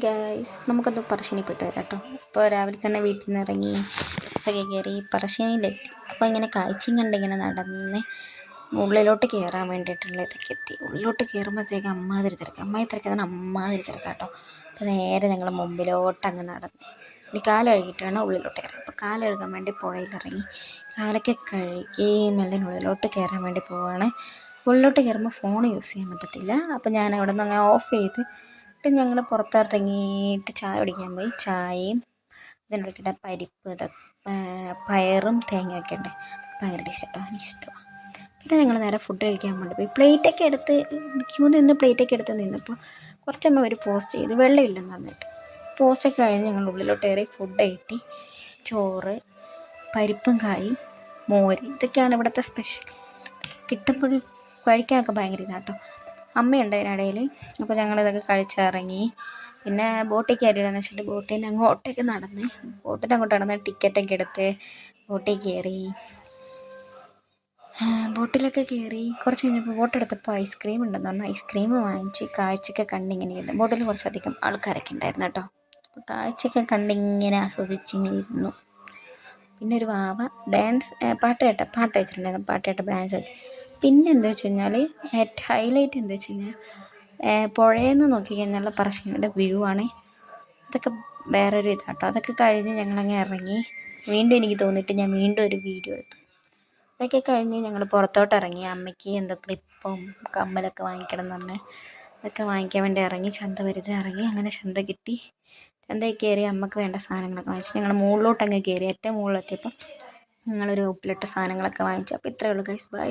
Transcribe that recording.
Guys നമുക്കൊന്ന് പറശ്ശിനിപ്പെട്ട് വരാം കേട്ടോ. ഇപ്പോൾ രാവിലെ തന്നെ വീട്ടിൽ നിന്ന് ഇറങ്ങി ബസ്സൊക്കെ കയറി പറശ്ശിനിയിലെത്തി. അപ്പോൾ ഇങ്ങനെ കാഴ്ചയും കണ്ട് ഇങ്ങനെ നടന്ന് ഉള്ളിലോട്ട് കയറാൻ വേണ്ടിയിട്ടുള്ള ഇതൊക്കെ എത്തി. ഉള്ളിലോട്ട് കയറുമ്പോഴത്തേക്ക് അമ്മാതിരി തിരക്കാണ് അമ്മാതിരി തിരക്കാണ് കേട്ടോ. അപ്പോൾ നേരെ ഞങ്ങൾ മുമ്പിലോട്ട് അങ്ങ് നടന്ന് ഇനി കാല് കഴുകിയിട്ട് വേണം ഉള്ളിലോട്ട് കയറാം. അപ്പോൾ കാല് കഴുകാൻ വേണ്ടി പുഴയിലിറങ്ങി കാലൊക്കെ കഴുകി മെല്ലെ ഉള്ളിലോട്ട് കയറാൻ വേണ്ടി പോവുകയാണ്. ഉള്ളിലോട്ട് കയറുമ്പോൾ ഫോൺ യൂസ് ചെയ്യാൻ പറ്റത്തില്ല. അപ്പോൾ ഞാൻ അവിടെ നിന്ന് അങ്ങ് ഓഫ് ചെയ്ത് ഞങ്ങൾ പുറത്തിറങ്ങിയിട്ട് ചായ കുടിക്കാൻ പോയി. ചായയും ഇതിനിടയ്ക്കിടെ പരിപ്പ് പയറും തേങ്ങയൊക്കെ ഉണ്ട്. ഭയങ്കര ടേസ്റ്റാട്ടോ, എനിക്കിഷ്ടമാണ്. പിന്നെ ഞങ്ങൾ നേരെ ഫുഡ് കഴിക്കാൻ വേണ്ടി പോയി. പ്ലേറ്റൊക്കെ എടുത്ത് ക്യൂ നിന്ന് പ്ലേറ്റൊക്കെ എടുത്ത് നിന്നപ്പോൾ കുറച്ചമ്മ ഒരു പോസ്റ്റ് ചെയ്ത് വെള്ളമില്ലെന്ന് പറഞ്ഞിട്ട് പോസ്റ്റൊക്കെ കഴിഞ്ഞ് ഞങ്ങൾ ഉള്ളിലോട്ട് കയറി ഫുഡ് കിട്ടി. ചോറ്, പരിപ്പും കായും, മോര്, ഇതൊക്കെയാണ് ഇവിടുത്തെ സ്പെഷ്യൽ. കിട്ടുമ്പോൾ കഴിക്കാനൊക്കെ ഭയങ്കര ഇതാട്ടോ. അമ്മയുണ്ട് അതിനിടയിൽ. അപ്പോൾ ഞങ്ങളിതൊക്കെ കഴിച്ചിറങ്ങി. പിന്നെ ബോട്ടിൽ കയറിയില്ലെന്ന് വെച്ചിട്ട് ബോട്ടിൽ അങ്ങോട്ടേക്ക് നടന്ന് അങ്ങോട്ട് നടന്ന് ടിക്കറ്റൊക്കെ എടുത്ത് ബോട്ടിൽ കയറി. ബോട്ടിലൊക്കെ കയറി കുറച്ച് കഴിഞ്ഞപ്പോൾ ബോട്ടെടുത്തപ്പോൾ ഐസ്ക്രീം ഉണ്ടെന്ന് പറഞ്ഞു. ഐസ്ക്രീം വാങ്ങിച്ച് കാഴ്ചയൊക്കെ കണ്ടിങ്ങനെ ഇരുന്നു. ബോട്ടിൽ കുറച്ചധികം ആൾക്കാരൊക്കെ ഉണ്ടായിരുന്നു കേട്ടോ. അപ്പോൾ കാഴ്ചയൊക്കെ കണ്ടിങ്ങനെ ആസ്വദിച്ചിങ്ങനെ ഇരുന്നു. പിന്നെ ഒരു വാവ ഡാൻസ് പാട്ട് വെച്ചിട്ടുണ്ടായിരുന്നു. പാട്ട് കേട്ട ഡാൻസ് വെച്ച്. പിന്നെ എന്താ വെച്ച് കഴിഞ്ഞാൽ ഹൈലൈറ്റ് എന്താ വെച്ച് കഴിഞ്ഞാൽ പുഴയിൽ നിന്ന് നോക്കി കഴിഞ്ഞാൽ പറശ്ശിനിയുടെ വ്യൂ ആണ്. അതൊക്കെ വേറൊരു ഇതാട്ടോ. അതൊക്കെ കഴിഞ്ഞ് ഞങ്ങളങ്ങ് ഇറങ്ങി. വീണ്ടും എനിക്ക് തോന്നിയിട്ട് ഞാൻ വീണ്ടും ഒരു വീഡിയോ എടുത്തു. അതൊക്കെ കഴിഞ്ഞ് ഞങ്ങൾ പുറത്തോട്ട് ഇറങ്ങി. അമ്മയ്ക്ക് എന്തോ ക്ലിപ്പും കമ്മലൊക്കെ വാങ്ങിക്കണം എന്ന് പറഞ്ഞ് അതൊക്കെ വാങ്ങിക്കാൻ വേണ്ടി ഇറങ്ങി. ചന്ത വെറുതെ ഇറങ്ങി. അങ്ങനെ ചന്ത കിട്ടി. ചന്തയിൽ കയറി അമ്മയ്ക്ക് വേണ്ട സാധനങ്ങളൊക്കെ വാങ്ങിച്ചു. ഞങ്ങൾ മുകളിലോട്ടങ്ങ് കയറി. ഏറ്റവും മുകളിലെത്തിയപ്പോൾ ഞങ്ങളൊരു ഉപ്പിലിട്ട സാധനങ്ങളൊക്കെ വാങ്ങിച്ചു. അപ്പോൾ ഇത്രയേ ഉള്ളൂ ഗൈസ്. ബൈ.